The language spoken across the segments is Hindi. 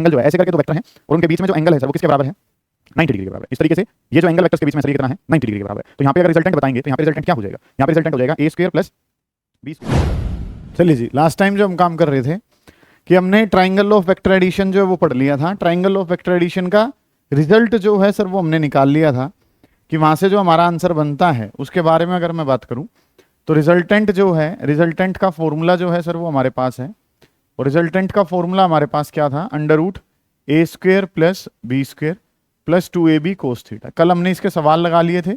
एंगल जो है ऐसे करके दो वेक्टर हैं और उनके बीच में जो एंगल है सर वो किसके बराबर है 90 डिग्री के बराबर है। इस तरीके से ये जो एंगल वेक्टर्स के बीच में सर ये कितना है 90 डिग्री के बराबर है। तो यहाँ पे अगर रिजल्टेंट बताएंगे तो यहाँ पे रिजल्टेंट क्या हो जाएगा, यहाँ पे रिजल्टेंट हो जाएगा a square plus b square. चलिए जी, लास्ट टाइम जो हम काम कर रहे थे कि हमने ट्राइंगल ऑफ वेक्टर एडिशन जो है वो पढ़ लिया था। ट्राइंगल ऑफ वेक्टर एडिशन का रिजल्ट जो है सर वो हमने निकाल लिया था कि वहाँ से जो हमारा आंसर बनता है उसके बारे में अगर मैं बात करूँ तो रिजल्टेंट जो है, रिजल्टेंट का फॉर्मूला जो है सर वो हमारे पास है। और रिजल्टेंट का फॉर्मूला हमारे पास क्या था, अंडर रूट ए square plus B square plus 2ab cos theta. कल हमने इसके सवाल लगा लिए थे।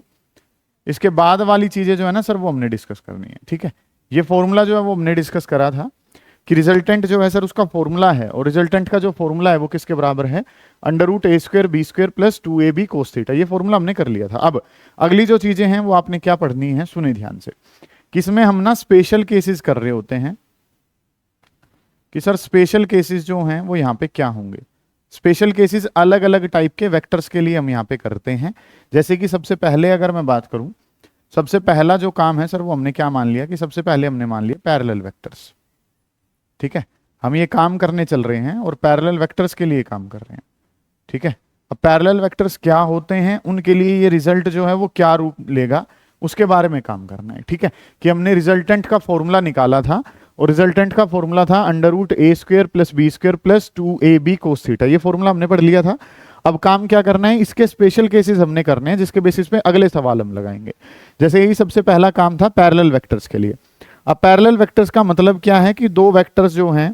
इसके बाद वाली चीज़ें जो है ना सर वो हमने डिस्कस करनी है। ठीक है, ये फॉर्मूला जो है वो हमने डिस्कस करा था कि रिजल्टेंट जो है सर उसका फॉर्मूला है और रिजल्टेंट का जो फॉर्मूला है वो किसके बराबर है, अंडर रूट ए square B square plus 2ab cos theta. ये फॉर्मूला हमने कर लिया था। अब अगली जो चीज़ें हैं वो आपने क्या पढ़नी है, सुने ध्यान से। किसमें हम ना स्पेशल केसेस कर रहे होते हैं कि सर स्पेशल केसेस जो हैं वो यहाँ पे क्या होंगे। स्पेशल केसेस अलग अलग टाइप के वेक्टर्स के लिए हम यहाँ पे करते हैं। जैसे कि सबसे पहले अगर मैं बात करूँ, सबसे पहला जो काम है सर वो हमने क्या मान लिया कि सबसे पहले हमने मान लिया पैरेलल वेक्टर्स। ठीक है, हम ये काम करने चल रहे हैं और पैरेलल वेक्टर्स के लिए काम कर रहे हैं। ठीक है, अब पैरेलल वेक्टर्स क्या होते हैं, उनके लिए ये रिजल्ट जो है वो क्या रूप लेगा उसके बारे में काम करना है। ठीक है, कि हमने रिजल्टेंट का फॉर्मूला निकाला था और रिजल्टेंट का फॉर्मूला था अंडर रूट ए square plus B square plus 2ab cos theta. ये फॉर्मूला हमने पढ़ लिया था। अब काम क्या करना है, इसके स्पेशल केसेस हमने करने हैं जिसके बेसिस पे अगले सवाल हम लगाएंगे। जैसे यही सबसे पहला काम था पैरेलल वेक्टर्स के लिए। अब पैरेलल वेक्टर्स का मतलब क्या है कि दो वेक्टर्स जो हैं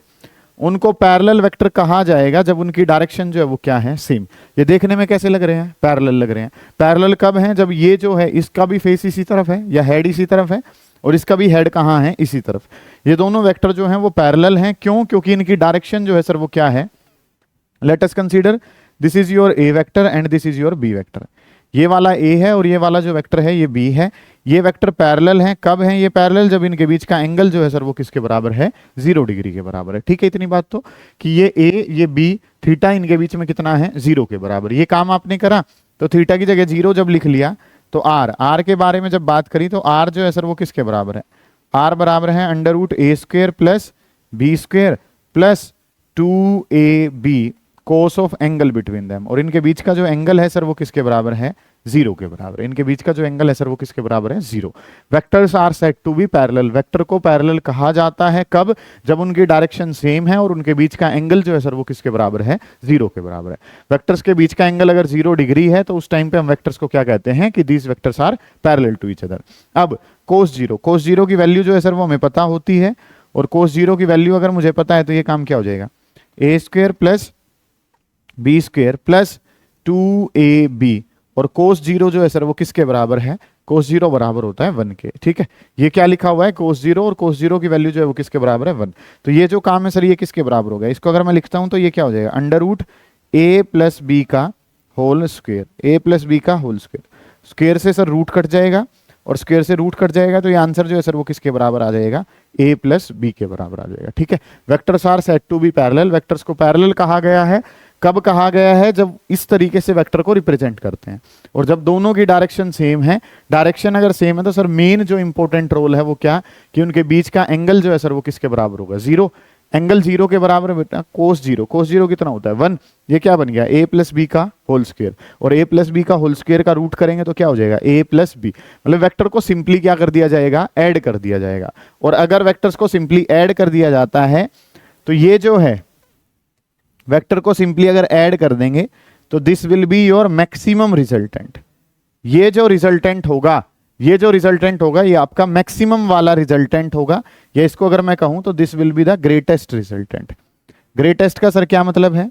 उनको पैरेलल वेक्टर कहा जाएगा जब उनकी डायरेक्शन जो है वो क्या है, सेम। ये देखने में कैसे लग रहे हैं, पैरेलल लग रहे हैं। पैरेलल कब हैं, जब ये जो है इसका भी फेस इसी तरफ है या हेड इसी तरफ है और इसका भी हेड कहाँ है, इसी तरफ। ये दोनों वेक्टर जो हैं वो पैरेलल हैं। क्यों, क्योंकि इनकी डायरेक्शन जो है सर वो क्या है, let us consider this is your A vector and this is your B vector. ये वाला ए है और ये वाला जो वेक्टर है ये बी है। ये वेक्टर पैरेलल हैं। कब हैं ये पैरेलल, जब इनके बीच का एंगल जो है सर वो किसके बराबर है, 0 डिग्री के बराबर है। ठीक है, इतनी बात तो कि ये ए ये बी, थीटा इनके बीच में कितना है, 0 के बराबर। ये काम आपने करा तो थीटा की जगह 0 जब लिख लिया तो आर के बारे में जब बात करी तो आर जो है सर वो किसके बराबर है, आर बराबर है under root A square plus B square plus 2ab cos of angle between them. और इनके बीच का जो एंगल है सर वो किसके बराबर है, 0 के बराबर। इनके बीच का जो एंगल है सर वो किसके बराबर है, 0। Vectors are said to be parallel. Vector को पैरेलल कहा जाता है कब, जब उनकी डायरेक्शन सेम है और उनके बीच का एंगल जो है सर वो किसके बराबर है, 0 के बराबर है। वेक्टर्स के बीच का एंगल अगर 0 डिग्री है तो उस टाइम पे हम वेक्टर्स को क्या कहते हैं कि these vectors are parallel to each other. अब कोस 0 की वैल्यू जो है सर वो हमें पता होती है और कोस 0 की वैल्यू अगर मुझे पता है तो ये काम क्या हो जाएगा, A square plus B square plus 2ab। और कोस 0 जो है सर वो किसके बराबर है, कोस 0 बराबर होता है 1 के। ठीक है, ये क्या लिखा हुआ है, कोस 0 और कोस 0 की वैल्यू जो है वो किसके बराबर है, 1। तो ये जो काम है सर ये किसके बराबर होगा, इसको अगर मैं लिखता हूं तो ये क्या हो जाएगा, अंडर रूट ए प्लस बी का होल स्क्वायर, ए प्लस बी का होल स्क्वायर। स्क्वायर से सर रूट कट जाएगा और स्क्वायर से रूट कट जाएगा तो ये आंसर जो है सर वो किसके बराबर आ जाएगा, a प्लस बी के बराबर आ जाएगा। ठीक है, vectors are said to be parallel. Vectors को पैरेलल कहा गया है कब कहा गया है, जब इस तरीके से वेक्टर को रिप्रेजेंट करते हैं और जब दोनों की डायरेक्शन सेम है। डायरेक्शन अगर सेम है तो सर मेन जो इंपॉर्टेंट रोल है वो क्या, कि उनके बीच का एंगल जो है सर वो किसके बराबर होगा, 0। एंगल 0 के बराबर बेटा कोस 0 कितना होता है, 1। ये क्या बन गया, a प्लस बी का होल स्क्वायर। और a प्लस बी का होल स्क्वायर का रूट करेंगे तो क्या हो जाएगा, a प्लस बी। मतलब वेक्टर को सिंपली क्या कर दिया जाएगा, ऐड कर दिया जाएगा। और अगर वेक्टर्स को सिंपली ऐड कर दिया जाता है तो ये जो है वेक्टर को सिंपली अगर ऐड कर देंगे तो this will be your maximum resultant. ये जो रिजल्टेंट होगा ये आपका मैक्सिमम वाला रिजल्टेंट होगा। या इसको अगर मैं कहूं तो this will be the greatest resultant. Greatest का सर क्या मतलब है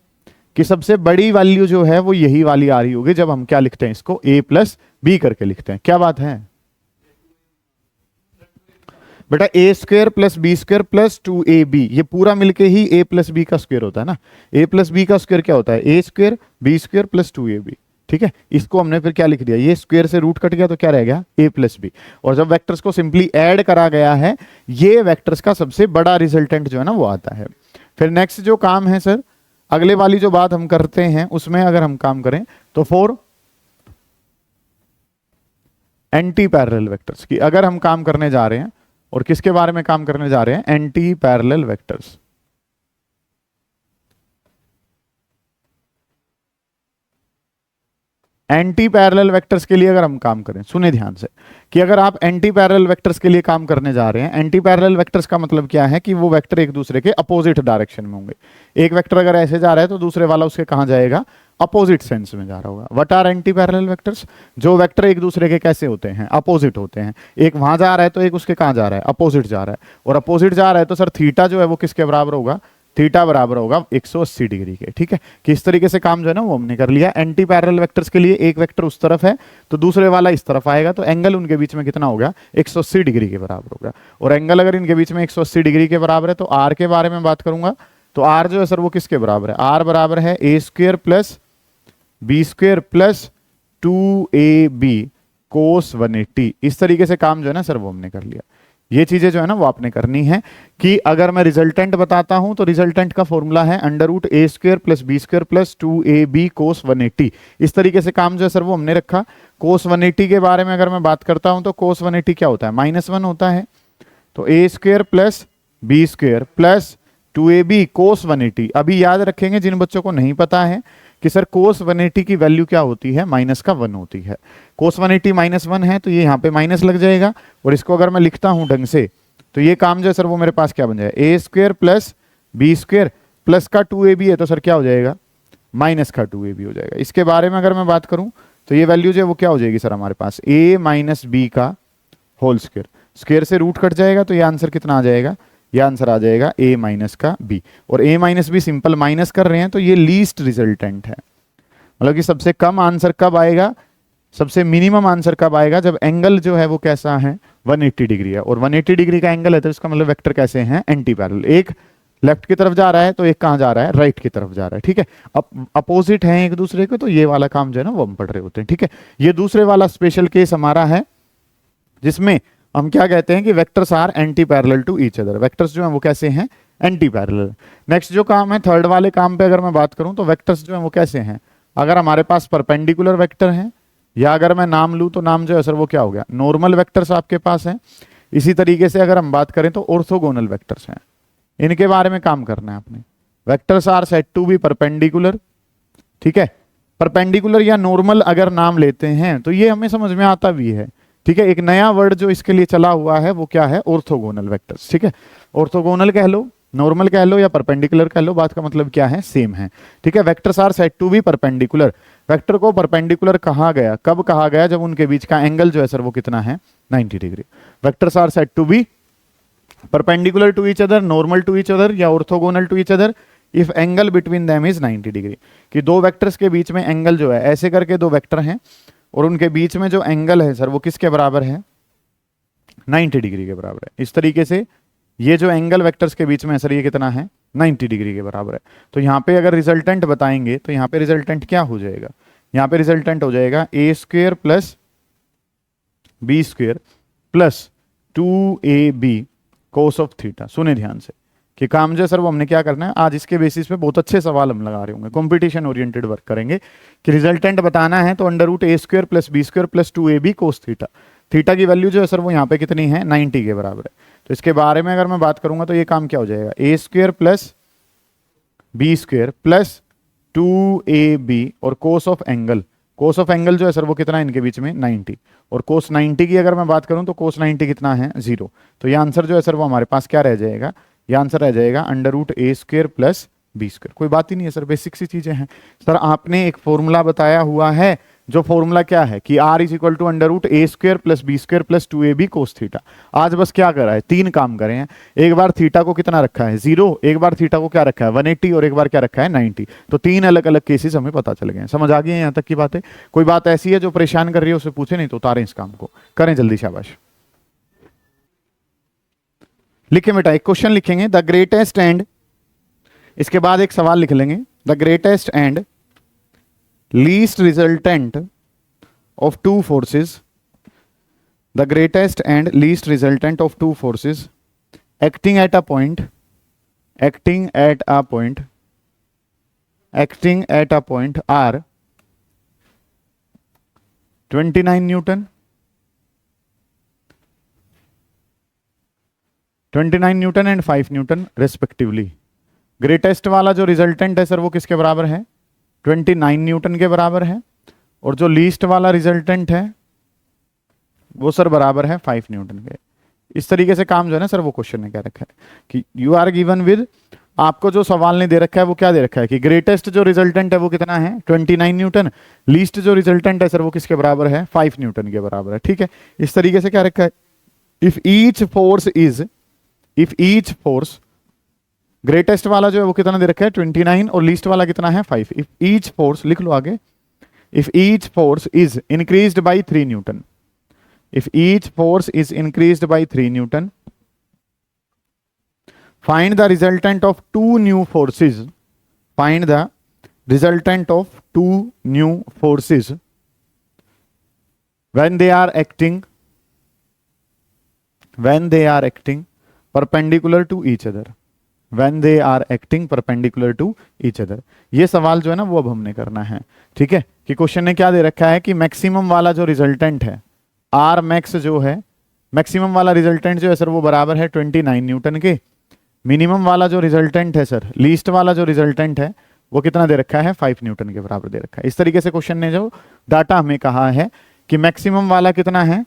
कि सबसे बड़ी वैल्यू जो है वो यही वाली आ रही होगी जब हम क्या लिखते हैं, इसको a प्लस बी करके लिखते हैं। क्या बात है बेटा, A square plus B square plus 2ab, ये पूरा मिलके ही a प्लस बी का स्क्वायर होता है ना। a प्लस बी का स्क्वायर क्या होता है, a square B square plus 2ab। ठीक है, इसको हमने फिर क्या लिख दिया, ये स्क्वायर से रूट कट गया तो क्या रह गया, a प्लस बी। और जब वेक्टर्स को सिंपली ऐड करा गया है, ये वेक्टर्स का सबसे बड़ा रिजल्टेंट जो है ना वो आता है। फिर नेक्स्ट जो काम है सर, अगले वाली जो बात हम करते हैं उसमें अगर हम काम करें तो फॉर एंटी पैरेलल वेक्टर्स की अगर हम काम करने जा रहे हैं, और किसके बारे में काम करने जा रहे हैं, anti parallel vectors. Anti parallel vectors के लिए अगर हम काम करें, सुने ध्यान से, कि अगर आप एंटी पैरेलल वेक्टर्स के लिए काम करने जा रहे हैं, एंटी पैरेलल वेक्टर्स का मतलब क्या है कि वो वेक्टर एक दूसरे के अपोजिट डायरेक्शन में होंगे। एक वेक्टर अगर ऐसे जा रहा है तो दूसरे वाला उसके कहाँ जाएगा, अपोजिट सेंस में जा रहा होगा। What are anti parallel vectors? जो वेक्टर एक दूसरे के कैसे होते हैं, अपोजिट होते हैं। एक वहां जा रहा है तो एक उसके कहाँ जा रहा है, अपोजिट जा रहा है। और अपोजिट जा रहा है तो सर थीटा जो है वो किसके बराबर होगा, थीटा बराबर होगा 180 डिग्री के। ठीक है, किस तरीके से काम जो है ना वो हमने कर लिया। एंटी पैरेलल वेक्टर्स के लिए एक वेक्टर उस तरफ है तो दूसरे वाला इस तरफ आएगा, तो एंगल उनके बीच में कितना होगा, 180 डिग्री के बराबर होगा। और एंगल अगर इनके बीच में 180 डिग्री के बराबर है तो आर के बारे में बात करूंगा, तो आर जो है सर वो किसके बराबर है, आर बराबर है A square plus B square plus 2ab cos 180। इस तरीके से काम जो है ना सर वो हमने कर लिया। ये चीजें जो है ना वो आपने करनी है कि अगर मैं रिजल्टेंट बताता हूं तो रिजल्टेंट का फॉर्मूला है अंडर रूट ए square plus B square plus 2ab cos 180। इस तरीके से काम जो है सर वो हमने रखा। कोस 180 के बारे में अगर मैं बात करता हूं तो कोस 180 क्या होता है, -1 होता है। तो A square plus B square plus 2ab cos 180। अभी याद रखेंगे जिन बच्चों को नहीं पता है कि सर कोस 180 की वैल्यू क्या होती है, -1 होती है। कोस 180 -1 है तो ये यहाँ पे माइनस लग जाएगा। और इसको अगर मैं लिखता हूं ढंग से तो ये काम जो है सर वो मेरे पास क्या बन जाएगा, ए square plus B square plus का 2ab है तो सर क्या हो जाएगा, माइनस का 2ab हो जाएगा। इसके बारे में अगर मैं बात करूं तो ये वैल्यू जो है वो क्या हो जाएगी सर हमारे पास, a माइनस बी का होल स्क्वेयर। स्क्वेयर से रूट कट जाएगा तो ये आंसर कितना आ जाएगा, ये आंसर आ जाएगा a माइनस का b। और a minus B simple minus कर रहे हैं तो ये लीस्ट रिजल्टेंट है। मतलब कि सबसे कम आंसर कब आएगा, सबसे मिनिमम आंसर कब आएगा, जब एंगल जो है वो कैसा है, 180 डिग्री है। और 180 डिग्री का एंगल है तो इसका मतलब वेक्टर कैसे हैं, एंटी पैरेलल। एक लेफ्ट की तरफ जा रहा है तो एक कहाँ जा रहा है, राइट की तरफ जा रहा है। ठीक है, अब अपोजिट है एक दूसरे को तो ये वाला काम जो है ना वो हम पढ़ रहे होते हैं। ठीक है, ये दूसरे वाला स्पेशल केस हमारा है जिसमें हम क्या कहते हैं कि vectors are anti parallel to each other. Vectors जो है वो कैसे हैं, एंटी पैरेलल। नेक्स्ट जो काम है थर्ड वाले काम पे अगर मैं बात करूं तो वेक्टर्स जो है वो कैसे हैं, अगर हमारे पास परपेंडिकुलर वेक्टर हैं या अगर मैं नाम लूं तो नाम जो है सर वो क्या हो गया, नॉर्मल वेक्टर्स आपके पास हैं। इसी तरीके से अगर हम बात करें तो ऑर्थोगोनल वेक्टर्स हैं, इनके बारे में काम करना है आपने। Vectors are said to be perpendicular. ठीक है, परपेंडिकुलर या नॉर्मल अगर नाम लेते हैं तो ये हमें समझ में आता भी है। ठीक है, एक नया वर्ड जो इसके लिए चला हुआ है वो क्या है, ऑर्थोगोनल वेक्टर्स। ठीक है, ऑर्थोगोनल कह लो, नॉर्मल कह लो या परपेंडिकुलर कह लो, बात का मतलब क्या है, सेम है। ठीक है, vectors are said to be perpendicular. Vector को परपेंडिकुलर कहा गया, कब कहा गया, जब उनके बीच का एंगल जो है सर वो कितना है, 90 degree. Vectors are said to be perpendicular to each other, normal to each other या orthogonal to each other if angle between them is 90 degree. कि दो वेक्टर्स के बीच में एंगल जो है, ऐसे करके दो वेक्टर हैं और उनके बीच में जो एंगल है सर वो किसके बराबर है, 90 डिग्री के बराबर है। इस तरीके से ये जो एंगल वेक्टर्स के बीच में है सर ये कितना है, 90 डिग्री के बराबर है। तो यहाँ पे अगर रिजल्टेंट बताएंगे तो यहाँ पे रिजल्टेंट क्या हो जाएगा, यहाँ पे रिजल्टेंट हो जाएगा ए square plus B square plus 2ab cos of theta. सुने ध्यान से कि काम जो सर वो हमने क्या करना है, आज इसके बेसिस पे बहुत अच्छे सवाल हम लगा रहे होंगे, कंपटीशन ओरिएंटेड वर्क करेंगे। कि रिजल्टेंट बताना है तो अंडर रूट ए square plus B square plus 2ab cos theta. Theta की वैल्यू जो है सर वो यहाँ पे कितनी है, 90 के बराबर है। तो इसके बारे में अगर मैं बात करूंगा तो ये काम क्या हो जाएगा, ए square plus B square plus 2ab और cos of angle, cos of angle जो है सर वो कितना है इनके बीच में, 90। और कोस 90 की अगर मैं बात करूं तो कोस 90 कितना है, 0। तो ये आंसर जो है सर वो हमारे पास क्या रह जाएगा, ये आंसर रह जाएगा अंडर रूट ए स्क्वेयर प्लस बी स्क्वेयर। कोई बात ही नहीं है सर, बेसिक सी चीजें हैं सर। आपने एक फॉर्मूला बताया हुआ है, जो फॉर्मूला क्या है कि r is equal to under root A square plus B square plus 2ab cos theta. आज बस क्या करा है, तीन काम करे हैं। एक बार थीटा को कितना रखा है, 0, एक बार थीटा को क्या रखा है, 180 और एक बार क्या रखा है, 90। तो तीन अलग अलग केसेस हमें पता चल गए हैं। समझ आ गई है यहाँ तक की बातें? कोई बात ऐसी है जो परेशान कर रही है उसे पूछे, नहीं तो उतारें इस काम को, करें जल्दी, शाबाश। लिखे बेटा, एक क्वेश्चन लिखेंगे, द ग्रेटेस्ट एंड, इसके बाद एक सवाल लिख लेंगे, the greatest and least resultant of two forces, the greatest and least resultant of two forces acting at a point are 29 Newton, 29 Newton and 5 Newton respectively. Greatest वाला जो रिजल्टेंट है सर वो किसके बराबर है, 29 न्यूटन के बराबर है। और जो लीस्ट वाला रिजल्टेंट है वो सर बराबर है 5 न्यूटन के। इस तरीके से काम जो है ना सर वो क्वेश्चन ने क्या रखा है कि यू आर गिवन विद, आपको जो सवाल ने दे रखा है वो क्या दे रखा है कि ग्रेटेस्ट जो रिजल्टेंट है वो कितना है 29 न्यूटन, लीस्ट जो रिजल्टेंट है सर वो किसके बराबर है 5 न्यूटन के बराबर है। ठीक है, इस तरीके से क्या रखा है, इफ ईच फोर्स ग्रेटेस्ट वाला जो है वो कितना दे रखा है 29 और लीस्ट वाला कितना है 5। इफ ईच फोर्स, लिख लो आगे, if each force is increased by 3 Newton, if each force is increased by 3 Newton, find the resultant of two new forces, find the resultant of two new forces when they are acting perpendicular to each other, when they are acting perpendicular to each other। ये सवाल जो है ना वो अब हमने करना है। ठीक है, कि क्वेश्चन ने क्या दे रखा है कि मैक्सिमम वाला जो रिजल्टेंट है आर मैक्स जो है, मैक्सिमम वाला रिजल्टेंट जो है सर वो बराबर है 29 न्यूटन के, मिनिमम वाला जो रिजल्टेंट है सर, लीस्ट वाला जो रिजल्टेंट है वो कितना दे रखा है 5 न्यूटन के बराबर दे रखा है। इस तरीके से क्वेश्चन ने जो डाटा हमें कहा है कि मैक्सिमम वाला कितना है,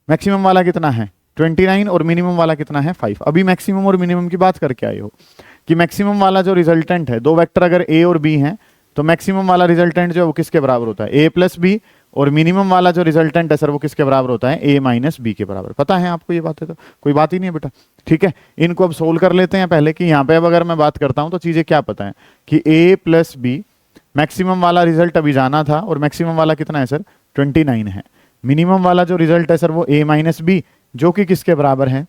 मैक्सिमम वाला कितना है 29 और मिनिमम वाला कितना है 5। अभी मैक्सिमम और मिनिमम की बात करके आए हो कि मैक्सिमम वाला जो रिजल्टेंट है, दो वेक्टर अगर ए और बी हैं तो मैक्सिमम वाला रिजल्टेंट जो है वो किसके बराबर होता है ए प्लस बी, और मिनिमम वाला जो रिजल्टेंट है सर वो किसके बराबर होता है ए माइनस बी के बराबर। पता है आपको ये बातें, तो कोई बात ही नहीं है बेटा। ठीक है, इनको अब सोल्व कर लेते हैं पहले कि यहाँ पे अब अगर मैं बात करता हूँ तो चीजें क्या पता है कि ए प्लस बी, मैक्सिमम वाला रिजल्ट अभी जाना था और मैक्सिमम वाला कितना है सर 29 है, मिनिमम वाला जो रिजल्ट है सर वो ए माइनस बी जो कि किसके बराबर है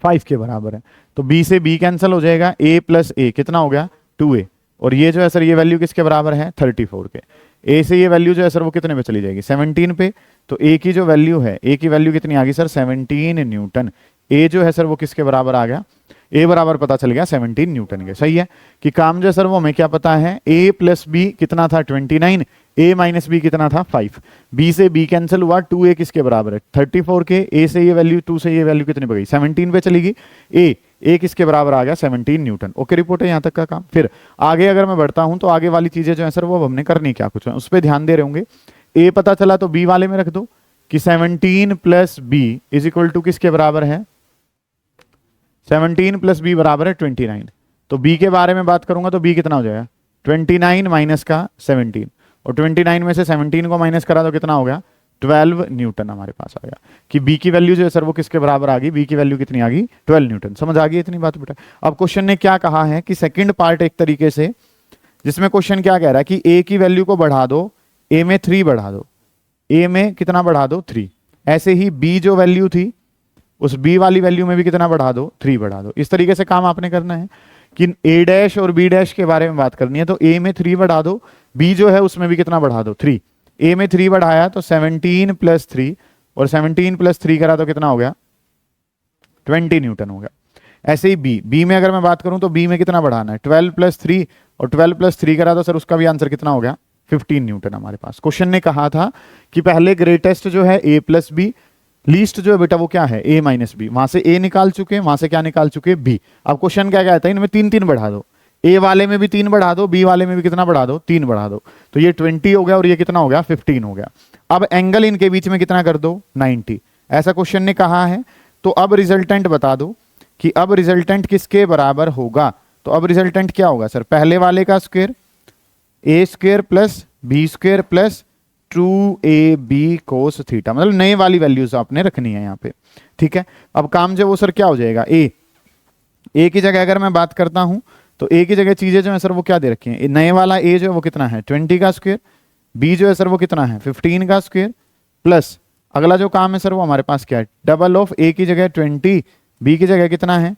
5 के बराबर है। तो बी से बी कैंसिल हो जाएगा, ए प्लस ए कितना हो गया 2a, और ये जो है सर ये वैल्यू किसके बराबर है 34 के। ए से ये वैल्यू जो है सर वो कितने पे चली जाएगी 17 पे, तो ए की जो वैल्यू है, ए की वैल्यू कितनी आ गई सर 17 न्यूटन। ए जो है सर वो किसके बराबर आ गया, ए बराबर पता चल गया 17 न्यूटन के। सही है कि काम जो है सर वो हमें क्या पता है, ए प्लस बी कितना था 29, ए माइनस बी कितना था 5, बी से बी कैंसिल हुआ, 2a किसके बराबर है 34 के, ए से ये वैल्यू 2 से ये वैल्यू कितनी गई 17 पे चली गई, ए किसके बराबर आ गया 17 न्यूटन। ओके, रिपोर्ट है यहाँ तक का काम। फिर आगे अगर मैं बढ़ता हूं तो आगे वाली चीजें जो है सर वो हमने करनी क्या कुछ है उस पर ध्यान दे रहे होंगे। ए पता चला तो बी वाले में रख दो कि 17 plus B is equal to किसके बराबर है 17 प्लस बी बराबर है 29। तो बी के बारे में बात करूंगा तो बी कितना हो जाएगा 29 माइनस का 17, और 29 में से 17 को माइनस करा तो कितना हो गया 12 न्यूटन हमारे पास आ गया कि बी की वैल्यू जो है सर वो किसके बराबर आ गई, बी की वैल्यू कितनी आ गई 12 न्यूटन। समझ आ गई इतनी बात बेटा। अब क्वेश्चन ने क्या कहा है कि सेकंड पार्ट एक तरीके से, जिसमें क्वेश्चन क्या कह रहा है कि ए की वैल्यू को बढ़ा दो, ए में 3 बढ़ा दो, ए में कितना बढ़ा दो 3, ऐसे ही बी जो वैल्यू थी उस बी वाली वैल्यू में भी कितना बढ़ा दो 3 बढ़ा दो। इस तरीके से काम आपने करना है कि ए डैश और बी डैश के बारे में बात करनी है, तो ए में 3 बढ़ा दो, बी जो है उसमें भी कितना बढ़ा दो 3, ए में 3 बढ़ाया तो 17 प्लस 3, और 17 प्लस 3 करा तो कितना हो गया 20 न्यूटन हो गया। ऐसे ही बी में अगर मैं बात करूं तो बी में कितना बढ़ाना है 12 प्लस 3, और 12 प्लस 3 करा तो सर उसका भी आंसर कितना हो गया 15 न्यूटन हमारे पास। क्वेश्चन ने कहा था कि पहले ग्रेटेस्ट जो है ए प्लस बी, लीस्ट जो है बेटा वो क्या है ए माइनस बी, वहां से ए निकाल चुके, वहां से क्या निकाल चुके बी। अब क्वेश्चन क्या कहता है इनमें 3 बढ़ा दो, ए वाले में भी 3 बढ़ा दो, बी वाले में भी कितना बढ़ा दो 3 बढ़ा दो, तो ये 20 हो गया और ये कितना हो गया 15 हो गया। अब एंगल इनके बीच में कितना कर दो 90, ऐसा क्वेश्चन ने कहा है। तो अब रिजल्टेंट बता दो कि अब रिजल्टेंट किसके बराबर होगा। तो अब रिजल्टेंट क्या होगा सर, पहले वाले का square a square plus B square plus 2ab cos theta, मतलब नए वाली वैल्यूज आपने रखनी है यहाँ पे। ठीक है, अब काम जो वो सर क्या हो जाएगा, ए की जगह अगर मैं बात करता हूं तो ए की जगह चीजें जो है सर वो क्या दे रखी हैं, नए वाला ए जो है वो कितना है 20 का स्क्वायर, बी जो है सर वो कितना है 15 का स्क्वायर, प्लस अगला जो काम है सर वो हमारे पास क्या है, डबल ऑफ ए की जगह 20, बी की जगह कितना है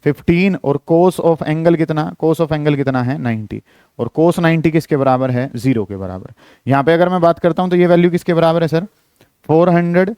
15, और कोस ऑफ एंगल कितना है 90, और कोस 90 किसके बराबर है 0 के बराबर। यहाँ पे अगर मैं बात करता हूं तो ये वैल्यू किसके बराबर है सर 400,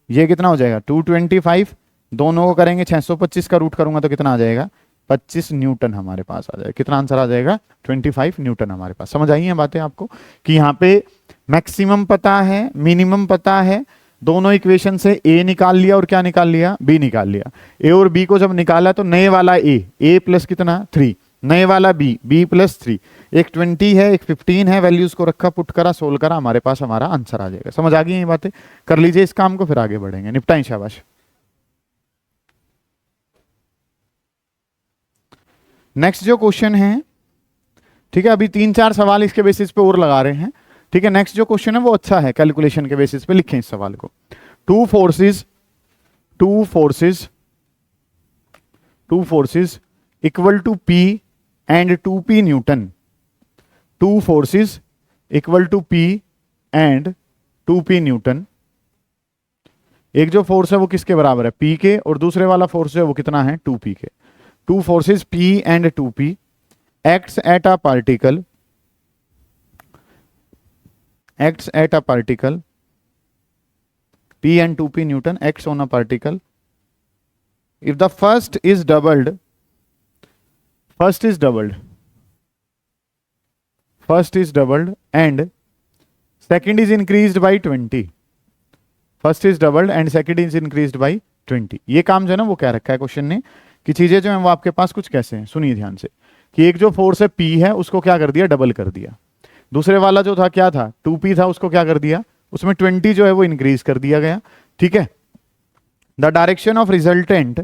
ये कितना हो जाएगा 225, दोनों को करेंगे 625 का रूट करूंगा तो कितना आ जाएगा 25 न्यूटन हमारे पास आ जाएगा। कितना आंसर आ जाएगा 25 न्यूटन हमारे पास। समझ आई है बातें आपको कि यहाँ पे मैक्सिमम पता है, मिनिमम पता है, दोनों इक्वेशन से ए निकाल लिया और क्या निकाल लिया बी निकाल लिया। ए और बी को जब निकाला तो नए वाला ए प्लस कितना 3, नए वाला बी, बी प्लस 3, एक 20 है एक 15 है, वैल्यूज को रखा, पुट करा, सोल्व करा, हमारे पास हमारा आंसर आ जाएगा। समझ आ गई ये बातें? कर लीजिए इस काम को, फिर आगे बढ़ेंगे। निपटाएं, शाबाश। नेक्स्ट जो क्वेश्चन है, ठीक है, अभी 3-4 सवाल इसके बेसिस पे और लगा रहे हैं, ठीक है। नेक्स्ट जो क्वेश्चन है वो अच्छा है, कैलकुलेशन के बेसिस पे लिखें इस सवाल को। Two forces equal to P and 2P newton. Two forces equal to P and 2P newton. एक जो फोर्स है वो किसके बराबर है? P के, और दूसरे वाला फोर्स है वो कितना है? 2P के। Two forces P and 2P acts at a particle P and 2P Newton acts on a particle. If the first is doubled and second is increased by 20. First is doubled and second is increased by 20। ये काम जो है ना वो क्या रखा है क्वेश्चन ने, कि चीजें जो है वो आपके पास कुछ कैसे हैं, सुनिए ध्यान से, कि एक जो फोर्स है P है उसको क्या कर दिया? डबल कर दिया। दूसरे वाला जो था क्या था? 2P था, उसको क्या कर दिया? उसमें 20 जो है वो इंक्रीज कर दिया गया, ठीक है। The direction of resultant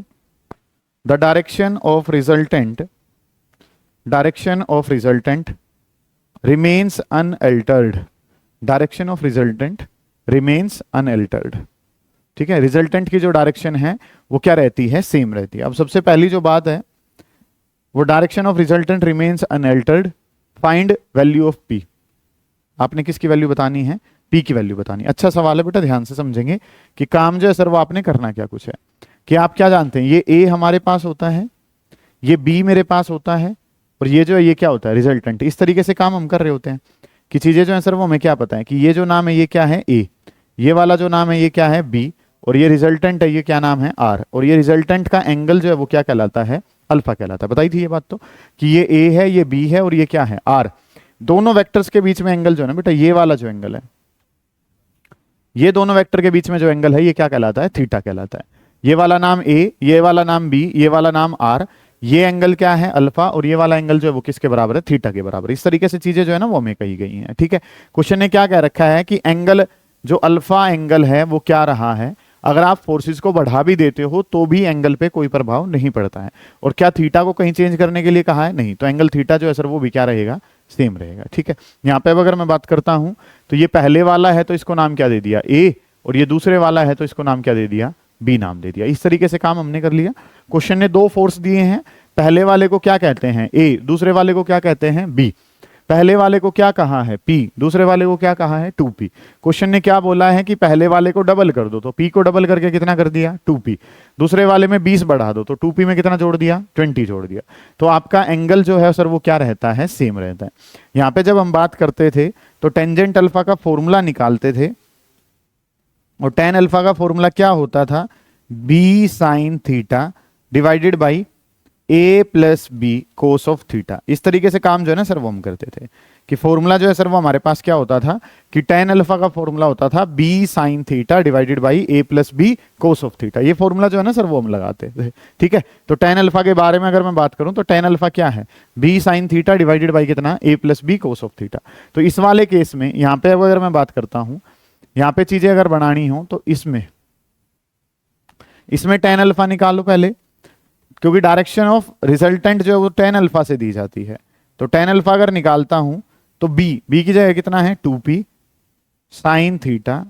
remains unaltered. ठीक है, रिजल्टेंट की जो डायरेक्शन है वो क्या रहती है? सेम रहती है। अब सबसे पहली जो बात है वो direction of resultant remains unaltered, find value of P। आपने किसकी वैल्यू बतानी है? P की वैल्यू बतानी। अच्छा सवाल है बेटा, ध्यान से समझेंगे कि काम जो है सर वो आपने करना क्या कुछ है, कि आप क्या जानते हैं, ये A हमारे पास होता है, ये B मेरे पास होता है, और ये जो है ये क्या होता है? रिजल्टेंट। इस तरीके से काम हम कर रहे होते हैं कि चीजें जो है सर वो हमें क्या पता है कि ये जो नाम है ये क्या है? A, ये वाला जो नाम है ये क्या है? B, और ये रिजल्टेंट है ये क्या नाम है? R, और ये रिजल्टेंट का एंगल जो है वो क्या कहलाता है? अल्फा कहलाता है। बताई थी ये बात तो, कि ये A है, ये B है, और ये क्या है? R। दोनों वेक्टर्स के बीच में एंगल जो है ना बेटा, ये वाला जो एंगल है, ये दोनों वेक्टर के बीच में जो एंगल है ये क्या कहलाता है? थीटा कहलाता है। ये वाला नाम A, ये वाला नाम B, ये वाला नाम R, ये एंगल क्या है? अल्फा, और ये वाला एंगल जो है वो किसके बराबर है? थीटा के बराबर। इस तरीके से चीजें जो है ना वो हमें कही गई हैं, ठीक है। क्वेश्चन ने क्या कह रखा है कि एंगल जो अल्फा एंगल है वो क्या रहा है, अगर आप फोर्सेस को बढ़ा भी देते हो तो भी एंगल पे कोई प्रभाव नहीं पड़ता है। और क्या थीटा को कहीं चेंज करने के लिए कहा है? नहीं। तो एंगल थीटा जो है सर वो भी क्या रहेगा? सेम रहेगा, ठीक है। यहाँ पे अगर मैं बात करता हूं तो ये पहले वाला है तो इसको नाम क्या दे दिया? A, और ये दूसरे वाला है तो इसको नाम क्या दे दिया? B नाम दे दिया। इस तरीके से काम हमने कर लिया। क्वेश्चन ने दो फोर्स दिए हैं, पहले वाले को क्या कहते हैं? A, दूसरे वाले को क्या कहते हैं? B। पहले वाले को क्या कहा है? P, दूसरे वाले को क्या कहा है? 2P। क्वेश्चन ने क्या बोला है कि पहले वाले को डबल कर दो, तो P को डबल करके कितना कर दिया? 2P। दूसरे वाले में 20 बढ़ा दो तो 2P में कितना जोड़ दिया? 20 जोड़ दिया। तो आपका एंगल जो है सर वो क्या रहता है? सेम रहता है। यहाँ पे जब हम बात करते थे तो टेंजेंट अल्फा का फॉर्मूला निकालते थे, और टेन अल्फा का फॉर्मूला क्या होता था? B sign theta divided by A plus B cos of theta. इस तरीके से काम जो है ना सर वो हम करते थे, कि फॉर्मूला जो है सर वो हमारे पास क्या होता था कि टेन अल्फा का फॉर्मूला होता था B sign theta divided by A plus B cos of theta. ये फॉर्मूला जो है ना सर वो हम लगाते थे, ठीक है। तो टेन अल्फा के बारे में अगर मैं बात करूं तो टेन अल्फा क्या है? B sign theta divided by कितना? A plus B cos of theta. तो इस वाले केस में यहाँ पे अगर मैं बात करता हूं, यहाँ पे चीजें अगर बनानी हो तो इसमें टेन अल्फा निकालो पहले, क्योंकि डायरेक्शन ऑफ रिजल्टेंट जो है वो टेन अल्फा से दी जाती है। तो टेन अल्फा अगर निकालता हूं तो B की जगह कितना है? 2P साइन थीटा,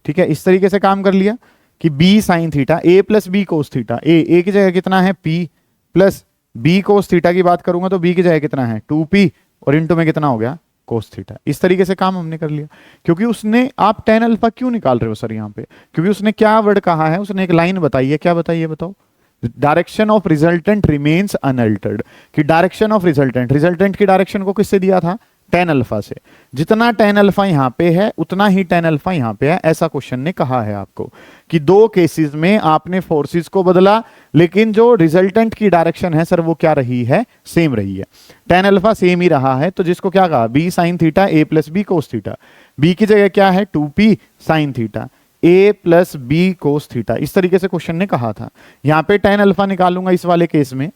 ठीक है। इस तरीके से काम कर लिया कि B sine theta A plus B cos theta. A की जगह कितना है? P प्लस B कोस थीटा की बात करूंगा तो B की जगह कितना है? 2P, और इंटू में कितना हो गया? Cos theta. इस तरीके से काम हमने कर लिया। क्योंकि उसने, आप टेन अल्फा क्यों निकाल रहे हो सर यहाँ पे? क्योंकि उसने क्या वर्ड कहा है? उसने एक लाइन बताई है। क्या बताई है? बताओ। Direction of resultant remains unaltered, कि डायरेक्शन ऑफ रिजल्टेंट की डायरेक्शन को किससे दिया था? टेन अल्फा से। जितना टेन अल्फा यहाँ पे है उतना ही टेन अल्फा यहाँ पे है, ऐसा क्वेश्चन ने कहा है आपको, कि दो केसेस में आपने फोर्सेस को बदला लेकिन जो रिजल्टेंट की डायरेक्शन है सर वो क्या रही है? सेम रही है। टेन अल्फा सेम ही रहा है, तो जिसको क्या कहा? B sine theta A plus B cos theta. B की जगह क्या है? 2P sine theta A plus B cos theta. इस तरीके से क्वेश्चन ने कहा था। यहाँ पे टेन अल्फा निकालूंगा इस वाले केस में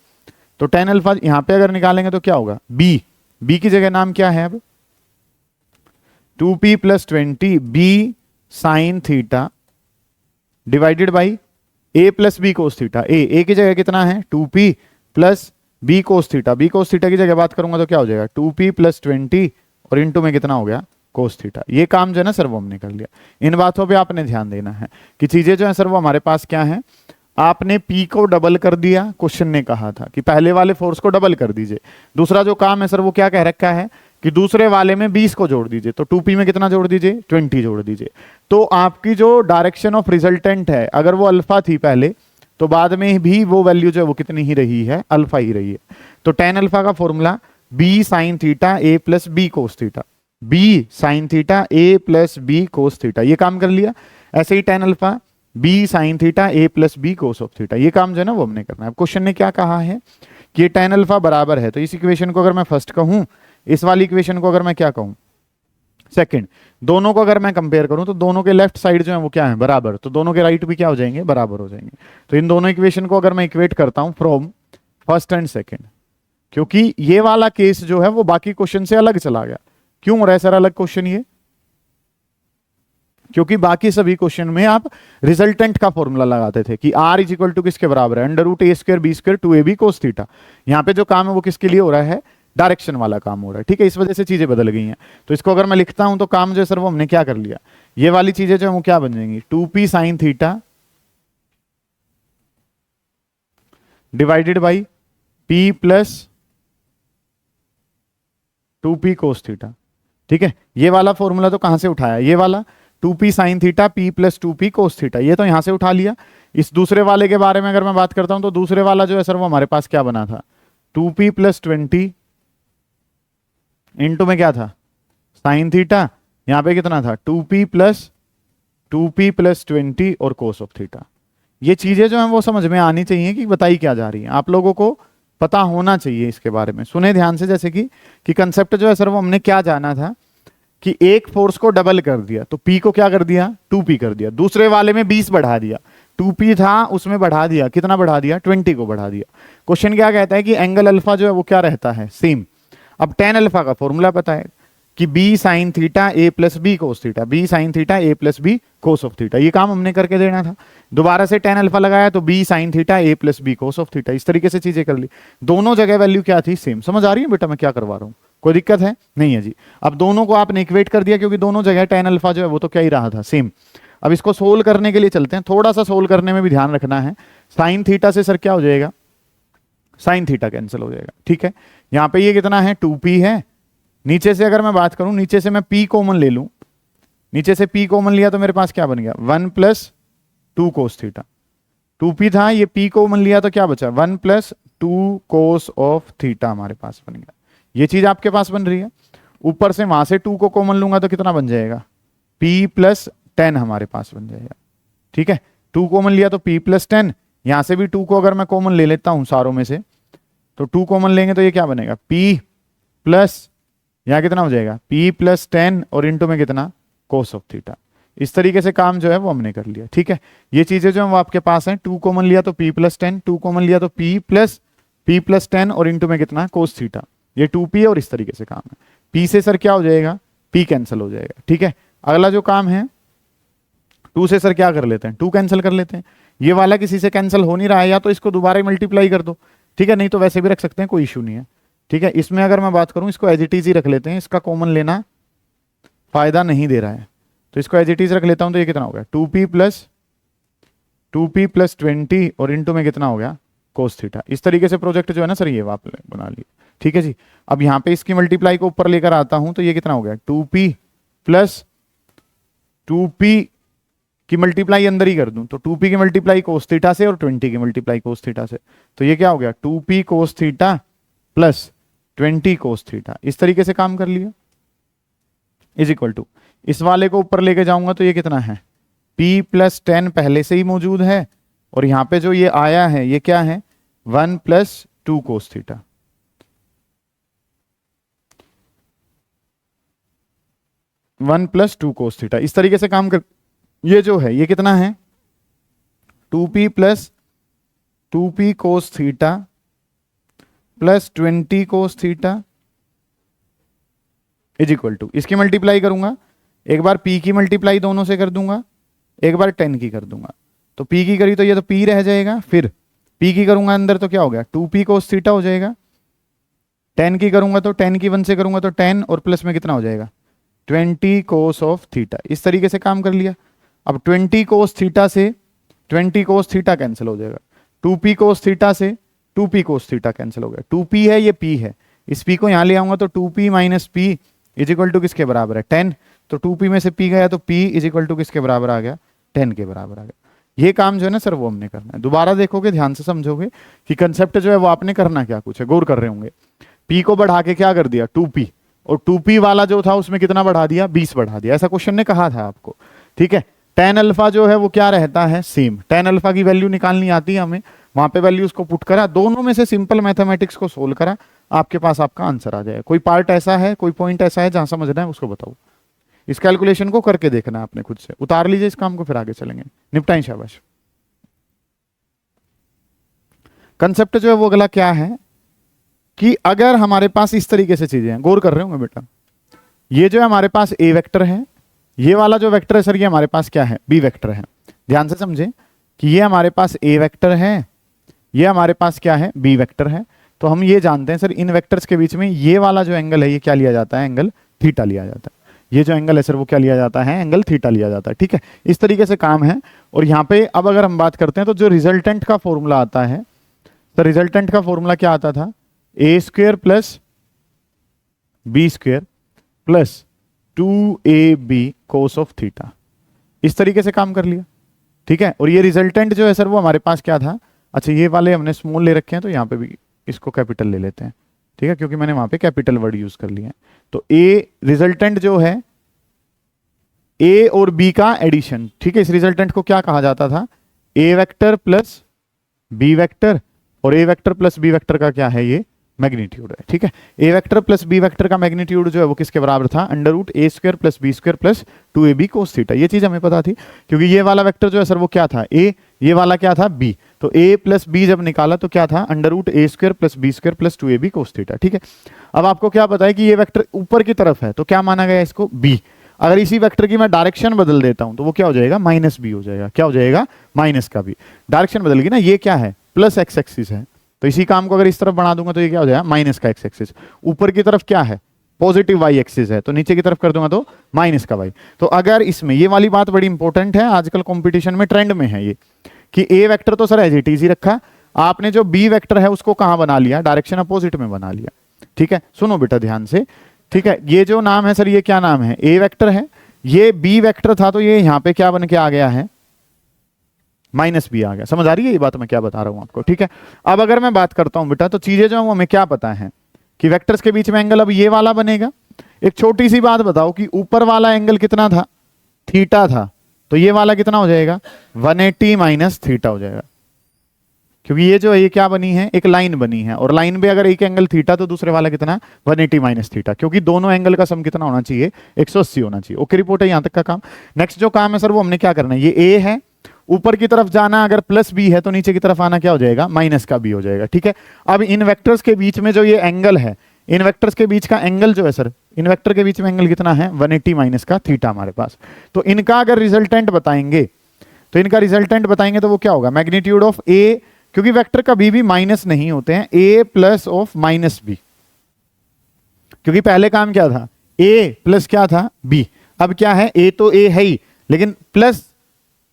तो टेन अल्फा यहां पे अगर निकालेंगे तो क्या होगा, बी की जगह नाम क्या है अब, 2p plus 20 b sign theta divided by a plus B cos theta. A की जगह कितना है 2p plus B cos theta, b cos theta की जगह बात करूंगा तो क्या हो जाएगा 2p प्लस 20 और इंटू में कितना हो गया कोस थीटा। ये काम जो है ना सर वो हमने कर लिया। इन बातों पे आपने ध्यान देना है कि चीजें जो है सर वो हमारे पास क्या है, आपने P को डबल कर दिया, क्वेश्चन ने कहा था कि पहले वाले फोर्स को डबल कर दीजिए। दूसरा जो काम है सर वो क्या कह रखा है कि दूसरे वाले में 20 को जोड़ दीजिए, तो 2p में कितना जोड़ दीजिए 20 जोड़ दीजिए। तो आपकी जो डायरेक्शन ऑफ रिजल्टेंट है अगर वो अल्फा थी पहले, तो बाद में भी वो वैल्यू जो है वो कितनी ही रही है, अल्फा ही रही है। तो टेन अल्फा का फॉर्मूला बी साइन थीटा ए plus B cos theta, B sign theta ए प्लस बी कोस थीटा, ये काम कर लिया। ऐसे ही tan alpha b sign theta A plus B cos of theta, ये काम जो है ना वो हमने करना है। क्वेश्चन ने क्या कहा है कि ये टेन अल्फा बराबर है, तो इस इक्वेशन को अगर मैं फर्स्ट कहूं, इस वाली इक्वेशन को अगर मैं क्या कहूं सेकंड, दोनों को अगर मैं कंपेयर करूं तो दोनों के लेफ्ट साइड जो है वो क्या है बराबर, तो दोनों के राइट भी क्या हो जाएंगे बराबर हो जाएंगे। तो इन दोनों इक्वेशन को अगर मैं इक्वेट करता हूं फ्रॉम फर्स्ट एंड सेकंड, क्योंकि ये वाला केस जो है वो बाकी क्वेश्चन से अलग चला गया। क्यों हो रहा है सर अलग क्वेश्चन ये, क्योंकि बाकी सभी क्वेश्चन में आप रिजल्टेंट का फॉर्मूला लगाते थे कि r इज इक्वल टू किसके बराबर है, अंडर रूट ए square B square 2ab cos theta. यहाँ पे जो काम है वो किसके लिए हो रहा है, डायरेक्शन वाला काम हो रहा है, ठीक है। इस वजह से चीजें बदल गई हैं। तो इसको अगर मैं लिखता हूं तो काम जो है सर वो हमने क्या कर लिया, ये वाली चीजें जो है वो क्या बन जाएंगी 2p sign theta divided by p plus 2p cos theta, ठीक है। ये वाला फॉर्मूला तो कहां से उठाया, ये वाला 2p sine theta p plus 2p cos theta, ये तो यहां से उठा लिया। इस दूसरे वाले के बारे में अगर मैं बात करता हूं तो दूसरे वाला जो है सर वो हमारे पास क्या बना था 2p प्लस 20 इंटू में क्या था साइन थीटा, यहां पे कितना था 2p प्लस 20 और कोस ऑफ थीटा। ये चीजें जो हैं वो समझ में आनी चाहिए कि बताई क्या जा रही है, आप लोगों को पता होना चाहिए इसके बारे में। सुने ध्यान से, जैसे कि कंसेप्ट जो है सर वो हमने क्या जाना था कि एक फोर्स को डबल कर दिया, तो P को क्या कर दिया 2p कर दिया, दूसरे वाले में 20 बढ़ा दिया, 2p था उसमें बढ़ा दिया, कितना बढ़ा दिया 20 को बढ़ा दिया। क्वेश्चन क्या कहता है कि एंगल अल्फा जो है वो क्या रहता है सेम। अब टेन अल्फा का फॉर्मूला पता है कि B sign theta A plus B cos theta, B sign theta A plus B cos of theta, ये काम हमने करके देना था। दोबारा से टेन अल्फा लगाया तो B sign theta A plus B cos of theta, इस तरीके से चीजें कर ली। दोनों जगह वैल्यू क्या थी सेम। समझ आ रही है बेटा मैं क्या करवा रहा हूँ, कोई दिक्कत है नहीं है जी। अब दोनों को आपने इक्वेट कर दिया क्योंकि दोनों जगह टेन अल्फा जो है वो तो क्या ही रहा था सेम। अब इसको सोल्व करने के लिए चलते हैं, थोड़ा सा सोल्व करने में भी ध्यान रखना है। साइन थीटा से सर क्या हो जाएगा, साइन थीटा कैंसिल हो जाएगा, ठीक है। यहाँ पे ये कितना है 2p है, नीचे से अगर मैं बात करूं नीचे से मैं p कॉमन ले लूं, नीचे से p कॉमन लिया तो मेरे पास क्या बन गया 1 प्लस 2 कोस थीटा, 2p था ये p कॉमन लिया तो क्या बचा 1 प्लस 2 कोस ऑफ थीटा हमारे पास बन गया। ये चीज आपके पास बन रही है। ऊपर से वहां से 2 को कॉमन लूंगा तो कितना बन जाएगा p प्लस 10 हमारे पास बन जाएगा, ठीक है। 2 कॉमन लिया तो p प्लस 10, यहां से भी 2 को अगर मैं कॉमन ले लेता हूं सारों में से तो 2 कॉमन लेंगे तो ये क्या बनेगा p प्लस यहां कितना हो जाएगा p प्लस 10 और इंटू में कितना कोस ऑफ थीटा। इस तरीके से काम जो है वो हमने कर लिया, ठीक है। ये चीजें जो है वो आपके पास हैं, 2 कॉमन लिया तो p प्लस 10, 2 कॉमन लिया तो p प्लस 10 और इंटू में कितना कोस थीटा, ये 2p और इस तरीके से काम है। p से सर क्या हो जाएगा p कैंसिल हो जाएगा, ठीक है। अगला जो काम है 2 से सर क्या कर लेते हैं 2 कैंसिल कर लेते हैं। ये वाला किसी से कैंसिल हो नहीं रहा है, या तो इसको दोबारा मल्टीप्लाई कर दो, ठीक है, नहीं तो वैसे भी रख सकते हैं, कोई इशू नहीं है, ठीक है। इसमें अगर मैं बात करूं इसको एज इट इज ही रख लेते हैं, इसका कॉमन लेना फायदा नहीं दे रहा है, तो इसको एज इट इज रख लेता हूं। तो ये कितना हो गया 2p प्लस 20 और इंटू में कितना हो गया कोस थीटा। इस तरीके से प्रोजेक्ट जो है ना सर ये आप बना लिए, ठीक है जी। अब यहाँ पे इसकी मल्टीप्लाई को ऊपर लेकर आता हूं तो ये कितना हो गया 2p प्लस 2p की मल्टीप्लाई अंदर ही कर दूं तो 2p की मल्टीप्लाई कोस थीटा से और 20 की मल्टीप्लाई कोस थीटा से, तो ये क्या हो गया 2p cos theta plus 20 cos theta. इस तरीके से काम कर लिया इज इक्वल टू, इस वाले को ऊपर लेके जाऊंगा तो ये कितना है p प्लस 10 पहले से ही मौजूद है, और यहां पे जो ये आया है ये क्या है 1 plus 2 cos theta. One plus 2 cos theta, इस तरीके से काम कर, ये जो है ये कितना है 2p plus 2p cos theta plus 20 cos theta is equal to, इसकी मल्टीप्लाई करूंगा, एक बार p की मल्टीप्लाई दोनों से कर दूंगा, एक बार 10 की कर दूंगा, तो p की करी तो ये तो p रह जाएगा, फिर p की करूंगा अंदर तो क्या हो गया 2p कोस थीटा हो जाएगा, 10 की करूंगा तो 10 की 1 से करूंगा तो 10 और प्लस में कितना हो जाएगा 20 कोस ऑफ थीटा। इस तरीके से काम कर लिया। अब 20 कोस थीटा से 20 कोस थीटा कैंसिल हो जाएगा, 2p कोस थीटा से 2p कोस थीटा कैंसिल हो गया, 2p है ये p है, इस p को यहां ले आऊंगा तो 2p minus p is equal to किसके बराबर है 10, तो 2p में से p गया तो p इज इक्वल टू किसके बराबर आ गया 10 के बराबर आ गया। ये काम जो है ना सर वो हमने करना है। दोबारा देखोगे ध्यान से समझोगे कि कंसेप्ट जो है वो आपने करना क्या कुछ है, गौर कर रहे होंगे। p को बढ़ा के क्या कर दिया 2p, और 2p वाला जो था उसमें कितना बढ़ा दिया 20 बढ़ा दिया, ऐसा क्वेश्चन ने कहा था आपको, ठीक है। tan अल्फा जो है वो क्या रहता है सेम, tan अल्फा की वैल्यू निकालनी आती है हमें, वहां पे वैल्यूज को पुट करा, दोनों में से सिंपल मैथमेटिक्स को सोल्व करा, आपके पास आपका आंसर आ जाएगा। कोई पार्ट ऐसा है, कोई पॉइंट ऐसा है जहां समझना है उसको बताओ। इस कैलकुलेशन को करके देखना है आपने खुद से, उतार लीजिए इस काम को, फिर आगे चलेंगे। निपटाएं शाबाश। कंसेप्ट जो है वो अगला क्या है कि अगर हमारे पास इस तरीके से चीजें हैं, गौर कर रहे होंगे बेटा, ये जो है हमारे पास ए वेक्टर है, ये वाला जो वेक्टर है सर ये हमारे पास क्या है बी वेक्टर है। ध्यान से समझे कि ये हमारे पास ए वेक्टर है, ये हमारे पास क्या है बी वेक्टर है। तो हम ये जानते हैं सर इन वेक्टर्स के बीच में ये वाला जो एंगल है ये क्या लिया जाता है, एंगल थीटा लिया जाता है। ये जो एंगल है सर वो क्या लिया जाता है, एंगल थीटा लिया जाता है, ठीक है। इस तरीके से काम है। और यहाँ पे अब अगर हम बात करते हैं तो जो रिजल्टेंट का फॉर्मूला आता है, तो रिजल्टेंट का फॉर्मूला क्या आता था, a square plus B square plus 2ab cos of theta. इस तरीके से काम कर लिया, ठीक है। और ये रिजल्टेंट जो है सर वो हमारे पास क्या था, अच्छा ये वाले हमने स्मॉल ले रखे हैं तो यहाँ पे भी इसको कैपिटल ले लेते हैं, ठीक है, क्योंकि मैंने वहां पे कैपिटल वर्ड यूज कर लिया है। तो ए रिजल्टेंट जो है ए और बी का एडिशन, ठीक है। इस रिजल्टेंट को क्या कहा जाता था, a vector plus b vector, और a vector plus b vector का क्या है ये मैग्नीट्यूड है, ठीक है। A vector plus b vector का मैग्नीट्यूड जो है वो किसके बराबर था, अंडर रूट ए square plus B square plus 2ab cos theta. ये चीज हमें पता थी क्योंकि ये वाला वेक्टर जो है सर वो क्या था ए, ये वाला क्या था बी, तो a प्लस बी जब निकाला तो क्या था अंडर रूट ए square plus B square plus 2ab cos theta, ठीक है। अब आपको क्या पता है कि ये वेक्टर ऊपर की तरफ है तो क्या माना गया इसको b। अगर इसी वेक्टर की मैं डायरेक्शन बदल देता हूं तो वो क्या हो जाएगा माइनस बी हो जाएगा, क्या हो जाएगा माइनस का बी, डायरेक्शन बदल गई ना। ये क्या है प्लस एक्स एक्सिस है, तो इसी काम को अगर इस तरफ बढ़ा दूंगा तो ये क्या हो जाएगा माइनस का एक्स एक्सिस। ऊपर की तरफ क्या है पॉजिटिव वाई एक्सिस है, तो नीचे की तरफ कर दूंगा तो माइनस का वाई। तो अगर इसमें ये वाली बात बड़ी इंपॉर्टेंट है, आजकल कंपटीशन में ट्रेंड में है ये कि ए वेक्टर तो सर एज इट इज ही रखा, आपने जो बी वेक्टर है उसको कहां बना लिया, डायरेक्शन अपोजिट में बना लिया, ठीक है। सुनो बेटा ध्यान से, ठीक है। ये जो नाम है सर ये क्या नाम है, ए वेक्टर है, ये बी वेक्टर था तो ये यहां पे क्या बन के आ गया है माइनस बी आ गया। समझ आ रही है ये बात मैं क्या बता रहा हूं आपको, ठीक है। अब अगर मैं बात करता हूं बेटा तो चीजें जो हमें क्या पता है कि वेक्टर्स के बीच में एंगल अब ये वाला बनेगा। एक छोटी सी बात बताओ कि ऊपर वाला एंगल कितना था, थीटा था, तो ये वाला कितना हो जाएगा 180 माइनस थीटा हो जाएगा, क्योंकि ये जो है ये क्या बनी है एक लाइन बनी है, और लाइन पे अगर एक एंगल थीटा तो दूसरे वाला कितना 180 माइनस थीटा, क्योंकि दोनों एंगल का सम कितना होना चाहिए 180 होना चाहिए। ओके रिपोर्ट है यहां तक का काम। नेक्स्ट जो काम है सर वो हमने क्या करना है, ये ए है, ऊपर की तरफ जाना अगर प्लस बी है तो नीचे की तरफ आना क्या हो जाएगा माइनस का बी हो जाएगा, ठीक है। अब इन वेक्टर्स के बीच में जो ये एंगल है, इन वेक्टर्स के बीच का एंगल जो है सर, इन वेक्टर के बीच में एंगल कितना है 180 माइनस का थीटा हमारे पास। तो इनका अगर रिजल्टेंट बताएंगे तो वो क्या होगा मैग्नीट्यूड ऑफ ए, क्योंकि वेक्टर कभी भी माइनस नहीं होते हैं, ए प्लस ऑफ माइनस बी, क्योंकि पहले काम क्या था ए प्लस क्या था बी, अब क्या है ए तो ए है ही लेकिन प्लस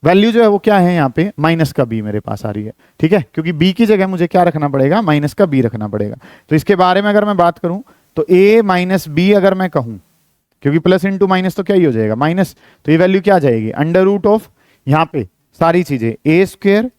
वैल्यू जो है वो क्या है यहाँ पे माइनस का बी मेरे पास आ रही है, ठीक है। क्योंकि बी की जगह मुझे क्या रखना पड़ेगा माइनस का बी रखना पड़ेगा। तो इसके बारे में अगर मैं बात करूं तो ए माइनस बी अगर मैं कहूं, क्योंकि प्लस इंटू माइनस तो क्या ही हो जाएगा माइनस, तो ये वैल्यू क्या आ जाएगी अंडर रूट ऑफ यहाँ पे सारी चीजें ए स्क्वेयर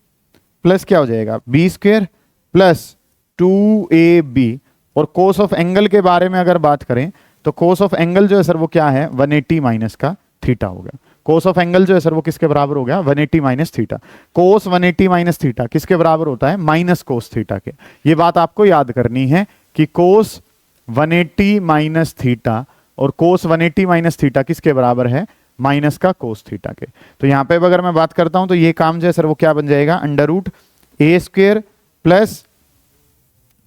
प्लस क्या हो जाएगा बी स्क्वेयर प्लस 2ab। और कोस ऑफ एंगल के बारे में अगर बात करें तो कोस ऑफ एंगल जो है सर वो क्या है 180 माइनस का थीटा हो गया। कोस ऑफ एंगल जो है सर वो किसके बराबर हो गया 180 माइनस थीटा। कोस 180 माइनस थीटा किसके बराबर होता है माइनस कोस थीटा के। ये बात आपको याद करनी है कि कोस 180 माइनस थीटा और कोस 180 माइनस थीटा किसके बराबर है माइनस का कोस थीटा के। तो यहां पे अगर मैं बात करता हूं तो ये काम जो है सर वो क्या बन जाएगा अंडर रूट ए square plus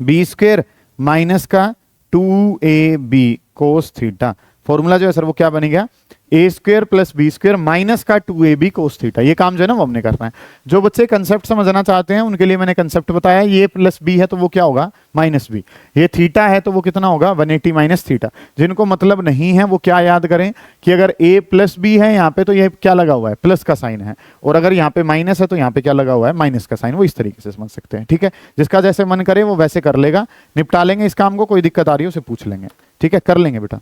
B square minus का 2ab कोस थीटा। फॉर्मूला जो है सर वो क्या बनेगा, a square plus B square minus का 2ab कोस थीटा। ये काम जो है ना वो हमने करना है। जो बच्चे कंसेप्ट समझना चाहते हैं उनके लिए मैंने कंसेप्ट बताया, ये प्लस बी है तो वो क्या होगा माइनस बी, ये थीटा है तो वो कितना होगा 180 माइनस थीटा। जिनको मतलब नहीं है वो क्या याद करें कि अगर ए प्लस बी है यहाँ पे तो ये क्या लगा हुआ है प्लस का साइन है, और अगर यहाँ पे माइनस है तो यहाँ पे क्या लगा हुआ है माइनस का साइन। वो इस तरीके से समझ सकते हैं, ठीक है। जिसका जैसे मन करे वो वैसे कर लेगा, निपटा लेंगे इस काम को। कोई दिक्कत आ रही है उसे पूछ लेंगे, ठीक है, कर लेंगे बेटा।